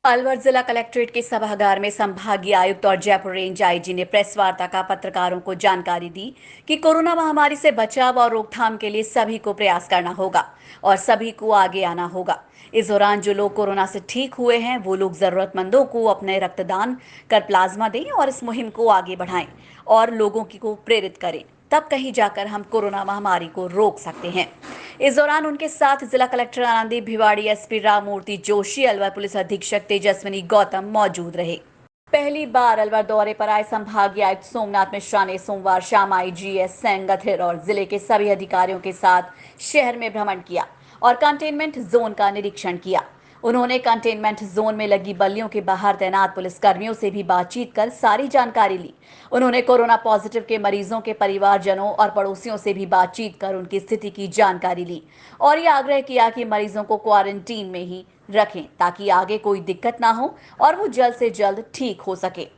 अलवर जिला कलेक्ट्रेट के सभागार में संभागीय आयुक्त और जयपुर रेंज आईजी ने प्रेस वार्ता का पत्रकारों को जानकारी दी कि कोरोना महामारी से बचाव और रोकथाम के लिए सभी को प्रयास करना होगा और सभी को आगे आना होगा। इस दौरान जो लोग कोरोना से ठीक हुए हैं वो लोग जरूरतमंदों को अपने रक्तदान कर प्लाज्मा दें और इस मुहिम को आगे बढ़ाएं और लोगों को प्रेरित करें। तब कहीं जाकर हम कोरोना महामारी को रोक सकते हैं। इस दौरान उनके साथ जिला collector Anandi Bhiwadi, SP Rammurti Joshi, Alwar police अधीक्षक तेजस्विनी गौतम मौजूद रहे। पहली बार अलवर दौरे पर आए संभागीय आयुक्त सोमनाथ मिश्रा ने सोमवार शाम आईजीएस सेंगथिर और जिले के सभी अधिकारियों के साथ शहर में भ्रमण किया और कंटेनमेंट जोन का निरीक्षण किया। उन्होंने कंटेनमेंट जोन में लगी बल्लियों के बाहर तैनात पुलिसकर्मियों से भी बातचीत कर सारी जानकारी ली। उन्होंने कोरोना पॉजिटिव के मरीजों के परिवारजनों और पड़ोसियों से भी बातचीत कर उनकी स्थिति की जानकारी ली और ये आग्रह किया कि मरीजों को क्वारंटीन में ही रखें ताकि आगे कोई दिक्कत ना हो और वो जल्द से जल्द ठीक हो सके।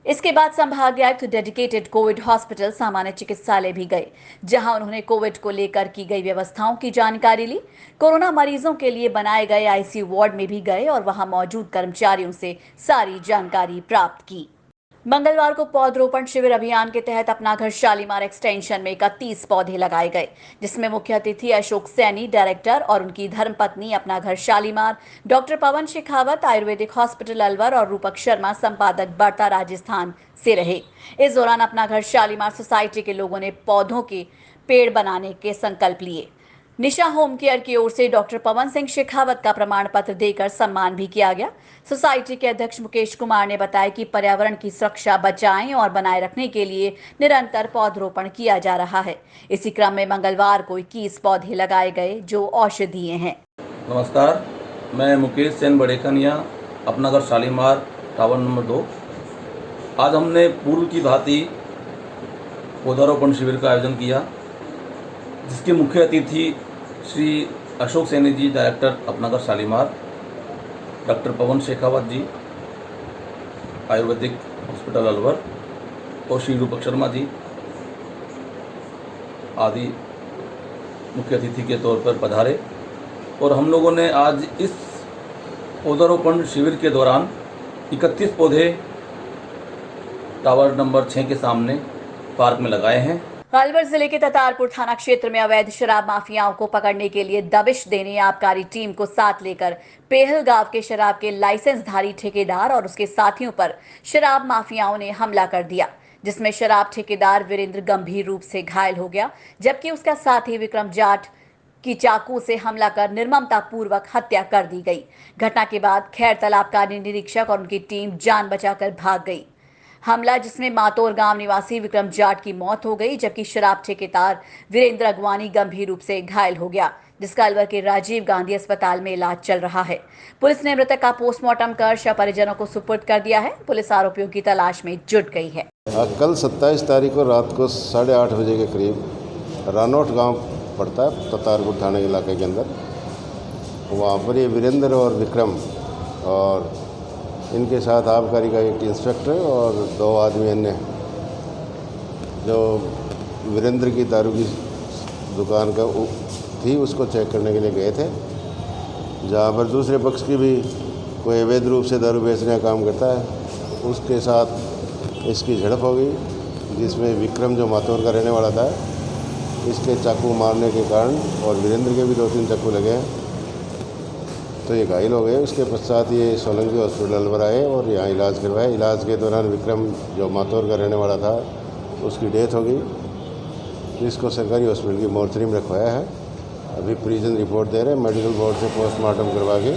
इसके बाद संभागीय आयुक्त डेडिकेटेड कोविड हॉस्पिटल सामान्य चिकित्सालय भी गए, जहां उन्होंने कोविड को लेकर की गई व्यवस्थाओं की जानकारी ली। कोरोना मरीजों के लिए बनाए गए आईसीयू वार्ड में भी गए और वहां मौजूद कर्मचारियों से सारी जानकारी प्राप्त की। मंगलवार को पौधरोपण शिविर अभियान के तहत अपना घर शालीमार एक्सटेंशन में 31 पौधे लगाए गए, जिसमें मुख्य अतिथि अशोक सैनी डायरेक्टर और उनकी धर्मपत्नी अपना घर शालीमार, डॉक्टर पवन शेखावत आयुर्वेदिक हॉस्पिटल अलवर और रूपक शर्मा संपादक बड़ता राजस्थान से रहे। इस दौरान अपना घर शालीमार सोसाइटी के लोगों ने पौधों के पेड़ बनाने के संकल्प लिए। निशा होम केयर की ओर से डॉक्टर पवन सिंह शेखावत का प्रमाण पत्र देकर सम्मान भी किया गया। सोसाइटी के अध्यक्ष मुकेश कुमार ने बताया कि पर्यावरण की सुरक्षा बचाएं और बनाए रखने के लिए निरंतर पौधरोपण किया जा रहा है। इसी क्रम में मंगलवार को 21 पौधे लगाए गए जो औषधीय हैं। नमस्कार, मैं मुकेश सेन बड़ेकनिया, अपना घर शालीमार टावर नंबर 2। आज हमने पूर्व की भांति पौधारोपण शिविर का आयोजन किया, जिसके मुख्य अतिथि श्री अशोक सैनी जी डायरेक्टर अपना घर शालीमार, डॉक्टर पवन शेखावत जी आयुर्वेदिक हॉस्पिटल अलवर और श्री रूपक शर्मा जी आदि मुख्य अतिथि के तौर पर पधारे। और हम लोगों ने आज इस पौधारोपण शिविर के दौरान 31 पौधे टावर नंबर 6 के सामने पार्क में लगाए हैं। अलवर जिले के ततारपुर थाना क्षेत्र में अवैध शराब माफियाओं को पकड़ने के लिए दबिश देने आबकारी टीम को साथ लेकर पेहल गांव के शराब के लाइसेंसधारी ठेकेदार और उसके साथियों पर शराब माफियाओं ने हमला कर दिया, जिसमें शराब ठेकेदार वीरेंद्र गंभीर रूप से घायल हो गया, जबकि उसका साथी विक्रम जाट की चाकू से हमला कर निर्ममता पूर्वक हत्या कर दी गई। घटना के बाद खैर तालाब का निरीक्षक और उनकी टीम जान बचाकर भाग गई। हमला जिसमें मातोर गांव निवासी विक्रम जाट की मौत हो गई, जबकि शराब ठेकेदार वीरेंद्र अगवानी गंभीर रूप से घायल हो गया, जिसका अलवर के राजीव गांधी अस्पताल में इलाज चल रहा है। पुलिस ने मृतक का पोस्टमार्टम कर शव परिजनों को सुपुर्द कर दिया है। पुलिस आरोपियों की तलाश में जुट गई है। कल 27 तारीख को रात को 8:30 बजे के करीब रानोट गांव पड़ता है ततारपुर थाने इलाके के अंदर। वहाँ पर ये वीरेंद्र और विक्रम और इनके साथ आबकारी का एक इंस्पेक्टर और 2 आदमी अन्य, जो वीरेंद्र की दारू की दुकान का थी उसको चेक करने के लिए गए थे, जहाँ पर दूसरे पक्ष की भी कोई अवैध रूप से दारू बेचने का काम करता है। उसके साथ इसकी झड़प हो गई, जिसमें विक्रम जो मातौर का रहने वाला था, इसके चाकू मारने के कारण और वीरेंद्र के भी 2-3 चाकू लगे हैं, तो ये घायल हो गए। उसके पश्चात ये सोलंकी हॉस्पिटल अलवर आए और यहाँ इलाज करवाया। इलाज के दौरान विक्रम जो मातौर का रहने वाला था उसकी डेथ हो गई, जिसको सरकारी हॉस्पिटल की मोर्चरी में रखवाया है। अभी परिजन रिपोर्ट दे रहे हैं, मेडिकल बोर्ड से पोस्टमार्टम करवा के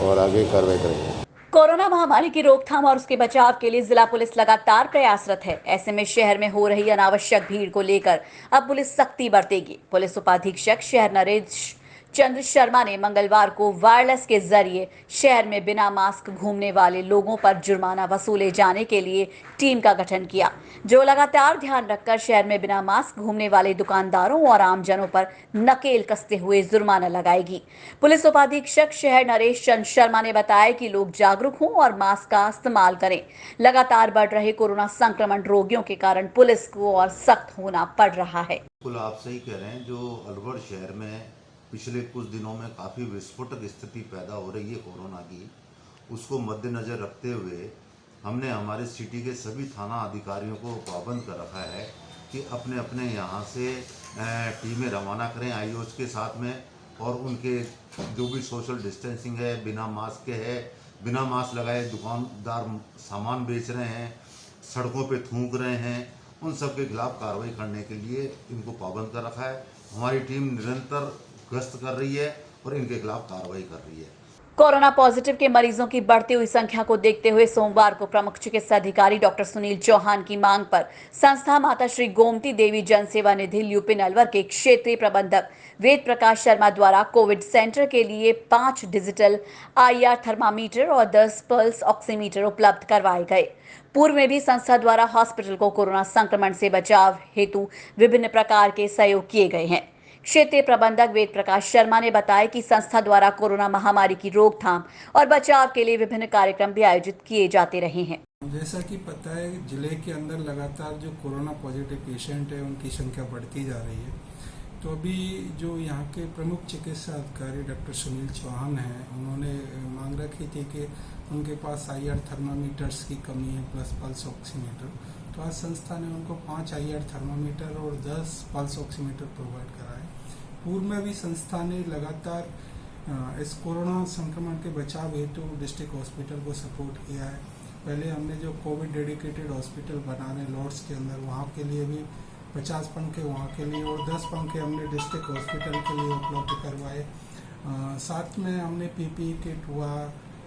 और आगे कार्रवाई करेंगे। कोरोना महामारी की रोकथाम और उसके बचाव के लिए जिला पुलिस लगातार प्रयासरत है। ऐसे में शहर में हो रही अनावश्यक भीड़ को लेकर अब पुलिस सख्ती बरतेगी। पुलिस उपाधीक्षक शहर नरेश चंद्र शर्मा ने मंगलवार को वायरलेस के जरिए शहर में बिना मास्क घूमने वाले लोगों पर जुर्माना वसूले जाने के लिए टीम का गठन किया, जो लगातार ध्यान रखकर शहर में बिना मास्क घूमने वाले दुकानदारों और आमजनों पर नकेल कसते हुए जुर्माना लगाएगी। पुलिस उपाधीक्षक शहर नरेश चंद्र शर्मा ने बताया कि लोग जागरूक हों और मास्क का इस्तेमाल करें। लगातार बढ़ रहे कोरोना संक्रमण रोगियों के कारण पुलिस को और सख्त होना पड़ रहा है। बिल्कुल आप सही कह रहे हैं। जो अलवर शहर में पिछले कुछ दिनों में काफ़ी विस्फोटक स्थिति पैदा हो रही है कोरोना की, उसको मद्देनज़र रखते हुए हमने हमारे सिटी के सभी थाना अधिकारियों को पाबंद कर रखा है कि अपने अपने यहाँ से टीमें रवाना करें आईओज के साथ में, और उनके जो भी सोशल डिस्टेंसिंग है, बिना मास्क के है, बिना मास्क लगाए दुकानदार सामान बेच रहे हैं, सड़कों पे थूक रहे हैं, उन सब के खिलाफ कार्रवाई करने के लिए इनको पाबंद कर रखा है। हमारी टीम निरंतर गश्त कर रही है और इनके खिलाफ कार्रवाई कर रही है। कोरोना पॉजिटिव के मरीजों की बढ़ती हुई संख्या को देखते हुए सोमवार को प्रमुख चिकित्सा अधिकारी डॉक्टर सुनील चौहान की मांग पर संस्था माता श्री गोमती देवी जन सेवा निधि ल्यूपिन अलवर के क्षेत्रीय प्रबंधक वेद प्रकाश शर्मा द्वारा कोविड सेंटर के लिए 5 डिजिटल IR थर्मामीटर और 10 पल्स ऑक्सीमीटर उपलब्ध करवाए गए। पूर्व में भी संस्था द्वारा हॉस्पिटल को कोरोना संक्रमण से बचाव हेतु विभिन्न प्रकार के सहयोग किए गए हैं। क्षेत्रीय प्रबंधक वेद प्रकाश शर्मा ने बताया कि संस्था द्वारा कोरोना महामारी की रोकथाम और बचाव के लिए विभिन्न कार्यक्रम भी आयोजित किए जाते रहे हैं। जैसा कि पता है, जिले के अंदर लगातार जो कोरोना पॉजिटिव पेशेंट है उनकी संख्या बढ़ती जा रही है। तो अभी जो यहाँ के प्रमुख चिकित्सा अधिकारी डॉक्टर सुनील चौहान हैं, उन्होंने मांग रखी थी कि उनके पास IR थर्मामीटर्स की कमी है प्लस पल्स ऑक्सीमीटर। तो आज संस्था ने उनको 5 IR थर्मामीटर और 10 पल्स ऑक्सीमीटर प्रोवाइड कराए। पूर्व में भी संस्था ने लगातार इस कोरोना संक्रमण के बचाव हेतु डिस्ट्रिक्ट हॉस्पिटल को सपोर्ट किया है। पहले हमने जो कोविड डेडिकेटेड हॉस्पिटल बना रहे लॉर्ड्स के अंदर, वहाँ के लिए भी 50 पंखे वहाँ के लिए और 10 पंखे हमने डिस्ट्रिक्ट हॉस्पिटल के लिए उपलब्ध करवाए। साथ में हमने PPE किट हुआ,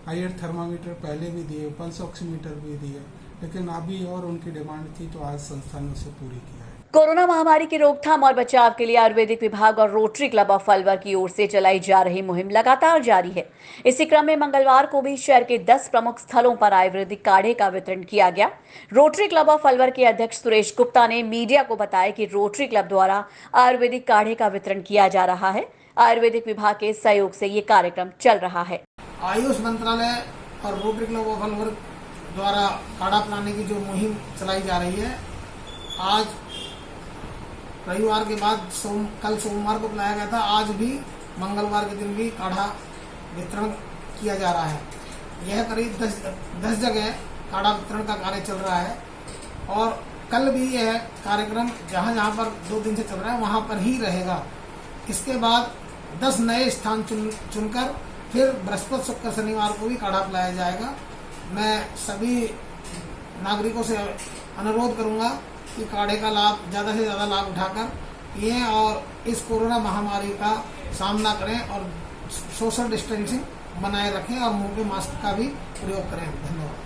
IR थर्मामीटर पहले भी दिए, पल्स ऑक्सीमीटर भी दिए, लेकिन अभी और उनकी डिमांड थी तो आज संस्था ने उसे पूरी किया है। कोरोना महामारी की रोकथाम और बचाव के लिए आयुर्वेदिक विभाग और रोटरी क्लब ऑफ अलवर की ओर से चलाई जा रही मुहिम लगातार जारी है। इसी क्रम में मंगलवार को भी शहर के 10 प्रमुख स्थलों पर आयुर्वेदिक काढ़े का वितरण किया गया। रोटरी क्लब ऑफ अलवर के अध्यक्ष सुरेश गुप्ता ने मीडिया को बताया कि रोटरी क्लब द्वारा आयुर्वेदिक काढ़े का वितरण किया जा रहा है। आयुर्वेदिक विभाग के सहयोग से ये कार्यक्रम चल रहा है। आयुष मंत्रालय और रोटरी क्लब ऑफ अलवर द्वारा काढ़ा पिलाने की जो मुहिम चलाई जा रही है, आज रविवार के बाद कल सोमवार को पिलाया गया था, आज भी मंगलवार के दिन भी काढ़ा वितरण किया जा रहा है। यह करीब 10 जगह काढ़ा वितरण का कार्य चल रहा है और कल भी यह कार्यक्रम जहाँ जहाँ पर 2 दिन से चल रहा है वहाँ पर ही रहेगा। इसके बाद 10 नए स्थान चुनकर फिर बृहस्पति, शुक्र, शनिवार को भी काढ़ा पिलाया जाएगा। मैं सभी नागरिकों से अनुरोध करूँगा कि काढ़े का लाभ ज़्यादा से ज़्यादा लाभ उठाकर पिएं और इस कोरोना महामारी का सामना करें और सोशल डिस्टेंसिंग बनाए रखें और मुंह के मास्क का भी प्रयोग करें। धन्यवाद।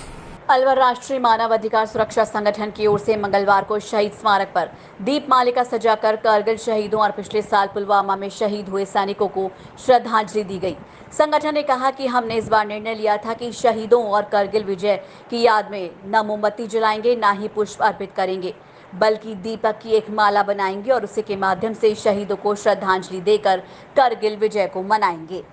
अलवर राष्ट्रीय मानव अधिकार सुरक्षा संगठन की ओर से मंगलवार को शहीद स्मारक पर दीप मालिका सजाकर कारगिल शहीदों और पिछले साल पुलवामा में शहीद हुए सैनिकों को श्रद्धांजलि दी गई। संगठन ने कहा कि हमने इस बार निर्णय लिया था कि शहीदों और कारगिल विजय की याद में न मोमबत्ती जलाएंगे, न ही पुष्प अर्पित करेंगे, बल्कि दीपक की एक माला बनाएंगे और उसी के माध्यम से शहीदों को श्रद्धांजलि देकर कारगिल विजय को मनाएंगे।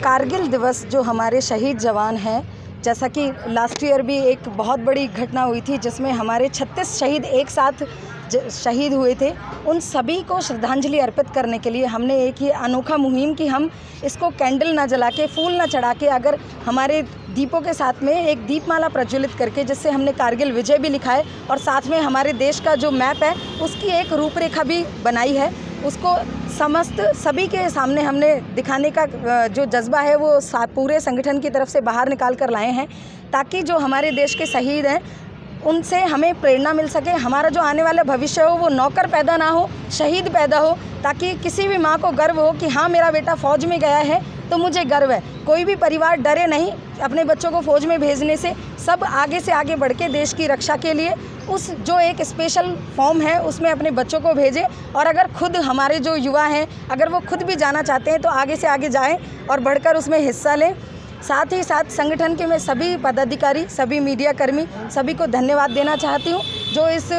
कारगिल दिवस जो हमारे शहीद जवान हैं, जैसा कि लास्ट ईयर भी एक बहुत बड़ी घटना हुई थी जिसमें हमारे 36 शहीद एक साथ शहीद हुए थे, उन सभी को श्रद्धांजलि अर्पित करने के लिए हमने एक ये अनोखा मुहिम कि हम इसको कैंडल ना जला के, फूल ना चढ़ा के, अगर हमारे दीपों के साथ में एक दीपमाला प्रज्वलित करके, जिससे हमने कारगिल विजय भी लिखा है और साथ में हमारे देश का जो मैप है उसकी एक रूपरेखा भी बनाई है, उसको समस्त सभी के सामने हमने दिखाने का जो जज्बा है वो पूरे संगठन की तरफ से बाहर निकाल कर लाए हैं, ताकि जो हमारे देश के शहीद हैं उनसे हमें प्रेरणा मिल सके। हमारा जो आने वाला भविष्य हो वो नौकर पैदा ना हो, शहीद पैदा हो, ताकि किसी भी माँ को गर्व हो कि हाँ मेरा बेटा फ़ौज में गया है तो मुझे गर्व है। कोई भी परिवार डरे नहीं अपने बच्चों को फ़ौज में भेजने से। सब आगे से आगे बढ़ के देश की रक्षा के लिए उस जो एक स्पेशल फॉर्म है उसमें अपने बच्चों को भेजें, और अगर खुद हमारे जो युवा हैं अगर वो खुद भी जाना चाहते हैं तो आगे से आगे जाएं और बढ़कर उसमें हिस्सा लें। साथ ही साथ संगठन के मैं सभी पदाधिकारी, सभी मीडिया कर्मी, सभी को धन्यवाद देना चाहती हूँ जो इस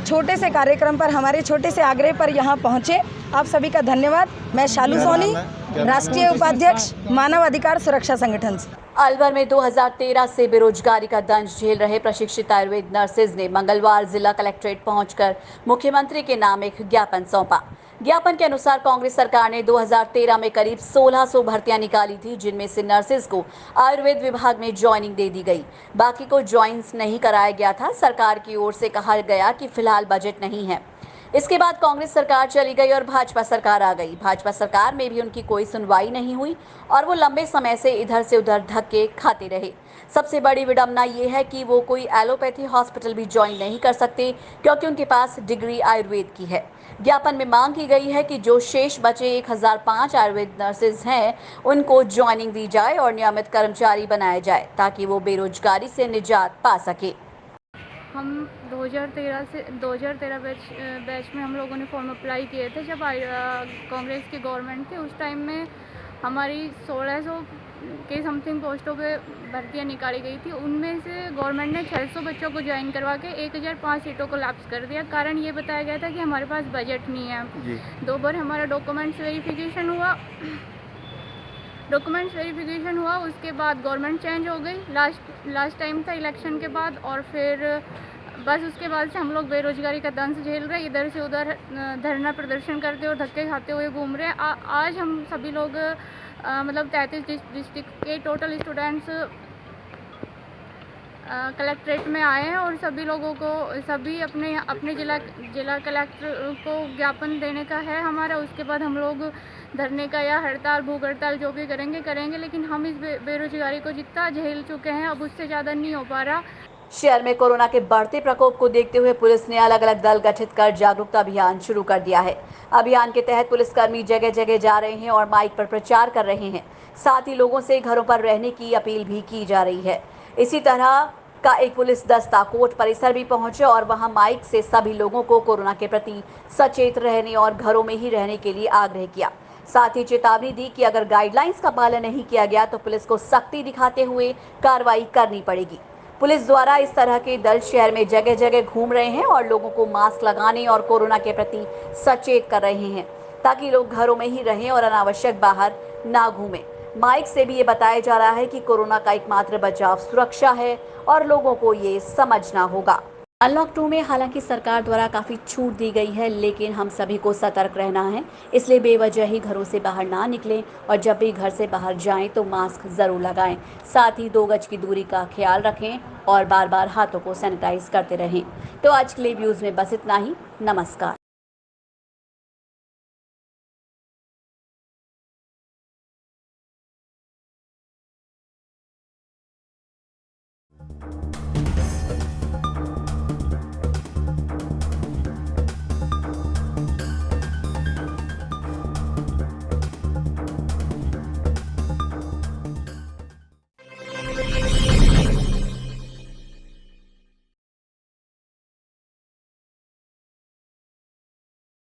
छोटे से कार्यक्रम पर, हमारे छोटे से आग्रह पर यहाँ पहुँचे। आप सभी का धन्यवाद। मैं शालू सोनी, राष्ट्रीय उपाध्यक्ष मानव अधिकार सुरक्षा संगठन से। अलवर में 2013 से बेरोजगारी का दंश झेल रहे प्रशिक्षित आयुर्वेद नर्सेज ने मंगलवार जिला कलेक्ट्रेट पहुंचकर मुख्यमंत्री के नाम एक ज्ञापन सौंपा। ज्ञापन के अनुसार कांग्रेस सरकार ने 2013 में करीब 1600 भर्तियां निकाली थी, जिनमें से नर्सेज को आयुर्वेद विभाग में ज्वाइनिंग दे दी गई, बाकी को ज्वाइंस नहीं कराया गया था। सरकार की ओर से कहा गया कि फिलहाल बजट नहीं है। इसके बाद कांग्रेस सरकार चली गई और भाजपा सरकार आ गई। भाजपा सरकार में भी उनकी कोई सुनवाई नहीं हुई और वो लंबे समय से इधर से उधर धक्के खाते रहे। सबसे बड़ी विडंबना ये है कि वो कोई एलोपैथी हॉस्पिटल भी ज्वाइन नहीं कर सकते क्योंकि उनके पास डिग्री आयुर्वेद की है। ज्ञापन में मांग की गई है कि जो शेष बचे 1005 आयुर्वेद नर्सेज हैं, उनको ज्वाइनिंग दी जाए और नियमित कर्मचारी बनाया जाए ताकि वो बेरोजगारी से निजात पा सके। हम 2013 बैच में हम लोगों ने फॉर्म अप्लाई किए थे जब कांग्रेस की गवर्नमेंट थी। उस टाइम में हमारी 1600 के समथिंग पोस्टों पे भर्तियां निकाली गई थी। उनमें से गवर्नमेंट ने 600 बच्चों को ज्वाइन करवा के 1005 सीटों को लैप्स कर दिया। कारण ये बताया गया था कि हमारे पास बजट नहीं है। 2 बार हमारा डॉक्यूमेंट्स वेरिफिकेशन हुआ, उसके बाद गवर्नमेंट चेंज हो गई। लास्ट टाइम था इलेक्शन के बाद, और फिर बस उसके बाद से हम लोग बेरोजगारी का दंश झेल रहे, इधर से उधर धरना प्रदर्शन करते और धक्के खाते हुए घूम रहे। आज हम सभी लोग मतलब 33 डिस्ट्रिक्ट के टोटल स्टूडेंट्स कलेक्ट्रेट में आए हैं और सभी लोगों को अपने जिला कलेक्टर को ज्ञापन देने का है हमारा। उसके बाद हम लोग धरने का या हड़ताल भूख हड़ताल जो भी करेंगे, लेकिन हम इस बेरोजगारी को जितना झेल चुके हैं अब उससे ज़्यादा नहीं हो पा रहा। शहर में कोरोना के बढ़ते प्रकोप को देखते हुए पुलिस ने अलग अलग दल गठित कर जागरूकता अभियान शुरू कर दिया है। अभियान के तहत पुलिसकर्मी जगह जगह जा रहे हैं और माइक पर प्रचार कर रहे हैं। साथ ही लोगों से घरों पर रहने की अपील भी की जा रही है। इसी तरह का एक पुलिस दस्ता कोर्ट परिसर भी पहुंचे और वहां माइक से सभी लोगों को कोरोना के प्रति सचेत रहने और घरों में ही रहने के लिए आग्रह किया। साथ ही चेतावनी दी कि अगर गाइडलाइंस का पालन नहीं किया गया तो पुलिस को सख्ती दिखाते हुए कार्रवाई करनी पड़ेगी। पुलिस द्वारा इस तरह के दल शहर में जगह जगह घूम रहे हैं और लोगों को मास्क लगाने और कोरोना के प्रति सचेत कर रहे हैं ताकि लोग घरों में ही रहें और अनावश्यक बाहर ना घूमें। माइक से भी ये बताया जा रहा है कि कोरोना का एकमात्र बचाव सुरक्षा है और लोगों को ये समझना होगा। अनलॉक 2 में हालांकि सरकार द्वारा काफ़ी छूट दी गई है, लेकिन हम सभी को सतर्क रहना है। इसलिए बेवजह ही घरों से बाहर ना निकलें और जब भी घर से बाहर जाएं तो मास्क ज़रूर लगाएं। साथ ही 2 गज की दूरी का ख्याल रखें और बार बार हाथों को सैनिटाइज करते रहें। तो आज के लिए व्यूज़ में बस इतना ही। नमस्कार।